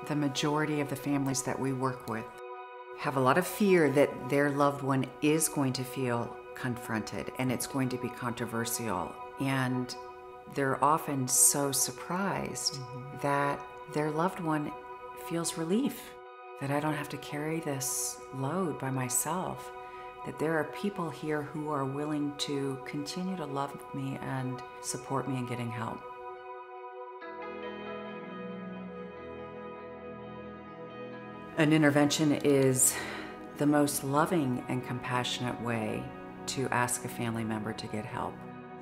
The majority of the families that we work with have a lot of fear that their loved one is going to feel confronted and it's going to be controversial. And they're often so surprised that their loved one feels relief, that I don't have to carry this load by myself, that there are people here who are willing to continue to love me and support me in getting help. An intervention is the most loving and compassionate way to ask a family member to get help.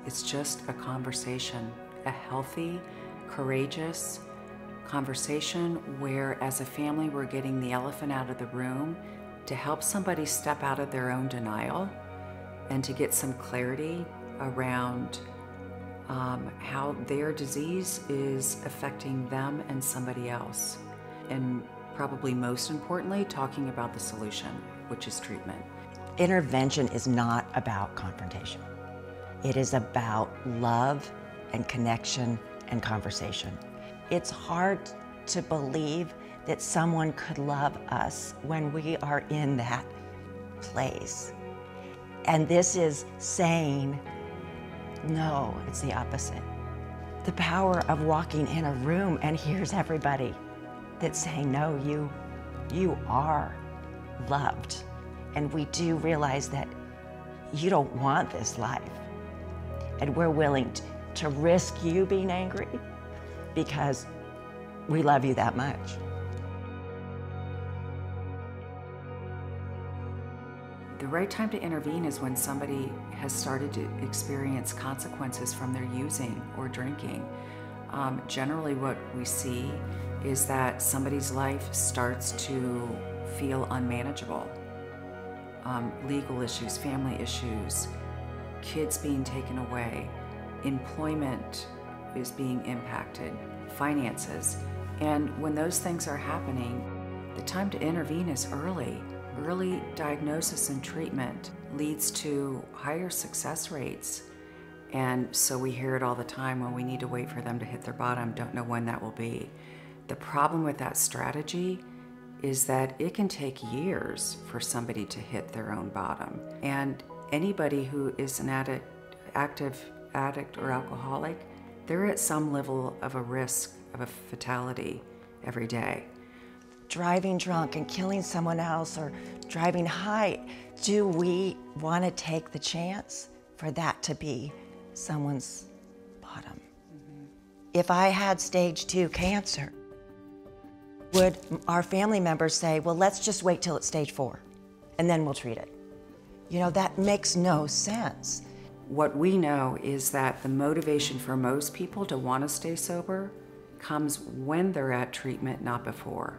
It's just a conversation, a healthy, courageous conversation where as a family we're getting the elephant out of the room to help somebody step out of their own denial and to get some clarity around how their disease is affecting them and somebody else. And probably most importantly, talking about the solution, which is treatment. Intervention is not about confrontation. It is about love and connection and conversation. It's hard to believe that someone could love us when we are in that place. And this is saying, no, it's the opposite. The power of walking in a room and here's everybody that's saying, no, you are loved. And we do realize that you don't want this life. And we're willing to risk you being angry because we love you that much. The right time to intervene is when somebody has started to experience consequences from their using or drinking. Generally what we see is that somebody's life starts to feel unmanageable. Legal issues, family issues, kids being taken away, employment is being impacted, finances. And when those things are happening, the time to intervene is early. Early diagnosis and treatment leads to higher success rates. And so we hear it all the time when we need to wait for them to hit their bottom, don't know when that will be. The problem with that strategy is that it can take years for somebody to hit their own bottom. And anybody who is an active addict or alcoholic, they're at some level of a risk of a fatality every day. Driving drunk and killing someone else or driving high, do we want to take the chance for that to be someone's bottom? If I had stage 2 cancer, would our family members say, well, let's just wait till it's stage 4 and then we'll treat it? You know, that makes no sense. What we know is that the motivation for most people to want to stay sober comes when they're at treatment, not before.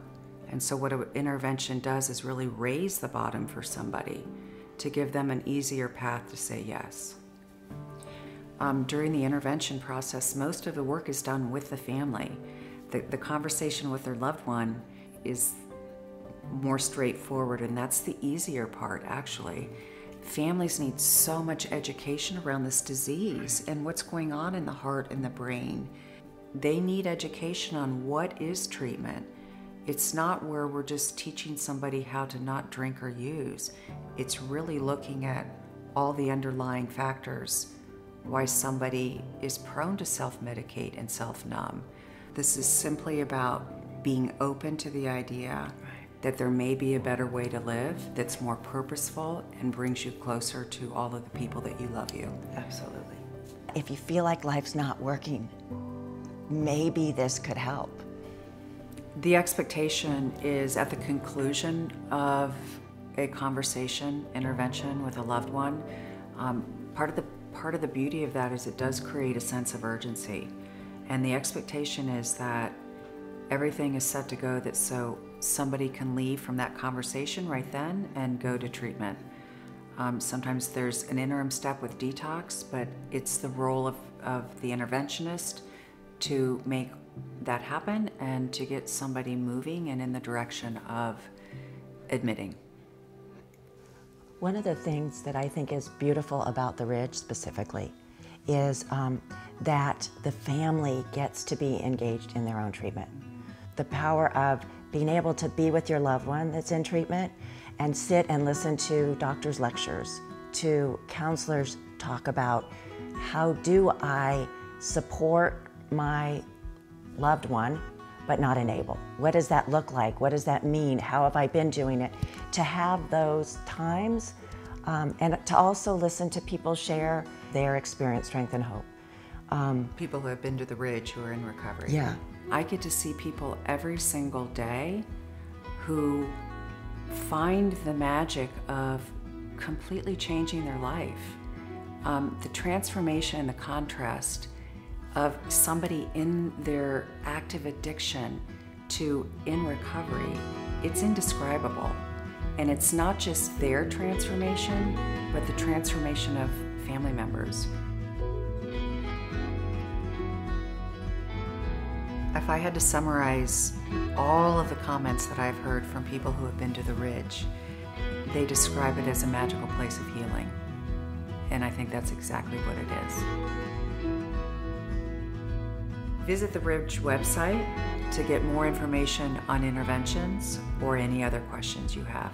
And so what an intervention does is really raise the bottom for somebody to give them an easier path to say yes. During the intervention process, most of the work is done with the family. The conversation with their loved one is more straightforward, and that's the easier part, actually. Families need so much education around this disease and what's going on in the heart and the brain. They need education on what is treatment. It's not where we're just teaching somebody how to not drink or use. It's really looking at all the underlying factors, why somebody is prone to self-medicate and self-numb. This is simply about being open to the idea that there may be a better way to live that's more purposeful and brings you closer to all of the people that you love you. Absolutely. If you feel like life's not working, maybe this could help. The expectation is at the conclusion of a conversation, intervention with a loved one, part of the beauty of that is it does create a sense of urgency. And the expectation is that everything is set to go that so somebody can leave from that conversation right then and go to treatment. Sometimes there's an interim step with detox, but it's the role of the interventionist to make that happen and to get somebody moving and in the direction of admitting. One of the things that I think is beautiful about the Ridge specifically is that the family gets to be engaged in their own treatment. The power of being able to be with your loved one that's in treatment and sit and listen to doctors' lectures, to counselors talk about how do I support my loved one but not enable. What does that look like? What does that mean? How have I been doing it? To have those times and to also listen to people share their experience, strength, and hope. People who have been to the Ridge who are in recovery. Yeah. I get to see people every single day who find the magic of completely changing their life. The transformation and the contrast of somebody in their active addiction to in recovery, it's indescribable. And it's not just their transformation, but the transformation of family members. If I had to summarize all of the comments that I've heard from people who have been to the Ridge, they describe it as a magical place of healing. And I think that's exactly what it is. Visit the Ridge website to get more information on interventions or any other questions you have.